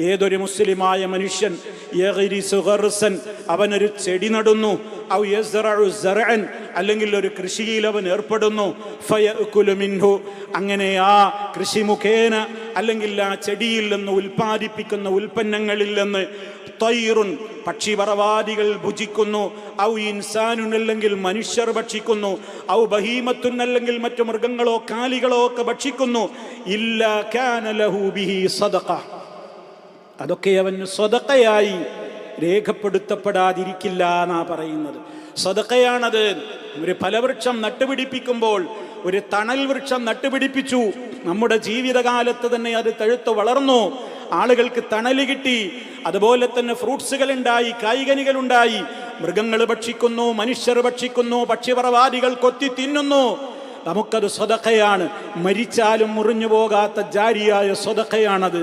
ഏതൊരു മുസ്ലിമായ മനുഷ്യൻ അവനൊരു ചെടി നടുന്നു, അല്ലെങ്കിൽ ഒരു കൃഷിയിൽ അവൻ ഏർപ്പെടുന്നു, അങ്ങനെ ആ കൃഷി മുഖേന അല്ലെങ്കിൽ ആ ചെടിയിൽ നിന്ന് ഉൽപ്പാദിപ്പിക്കുന്ന ഉൽപ്പന്നങ്ങളിൽ നിന്ന് തൈറുൻ പക്ഷിപറവാദികൾ ഭുജിക്കുന്നു, ഔ ഇൻസാനുൻ അല്ലെങ്കിൽ മനുഷ്യർ ഭക്ഷിക്കുന്നു, ഔ ബഹീമത്തുൻ അല്ലെങ്കിൽ മറ്റു മൃഗങ്ങളോ കാലികളോ ഒക്കെ ഭക്ഷിക്കുന്നു, ഇല്ലാ കാന ലഹു ബിഹി സദഖ, അതൊക്കെ അവന് സ്വതക്കയായി രേഖപ്പെടുത്തപ്പെടാതിരിക്കില്ല എന്നാ പറയുന്നത്. സ്വതക്കയാണത്. ഒരു ഫലവൃക്ഷം നട്ടുപിടിപ്പിക്കുമ്പോൾ, ഒരു തണൽ വൃക്ഷം നട്ടുപിടിപ്പിച്ചു, നമ്മുടെ ജീവിതകാലത്ത് തന്നെ അത് തഴുത്ത് വളർന്നു, ആളുകൾക്ക് തണല് കിട്ടി, അതുപോലെ തന്നെ ഫ്രൂട്ട്സുകൾ ഉണ്ടായി, കായ്കനികൾ ഉണ്ടായി, മൃഗങ്ങൾ ഭക്ഷിക്കുന്നു, മനുഷ്യർ ഭക്ഷിക്കുന്നു, പക്ഷിപറവാദികൾ കൊത്തി തിന്നുന്നു, നമുക്കത് സ്വതക്കയാണ്. മരിച്ചാലും മുറിഞ്ഞു പോകാത്ത ജാരിയായ സ്വതക്കയാണത്.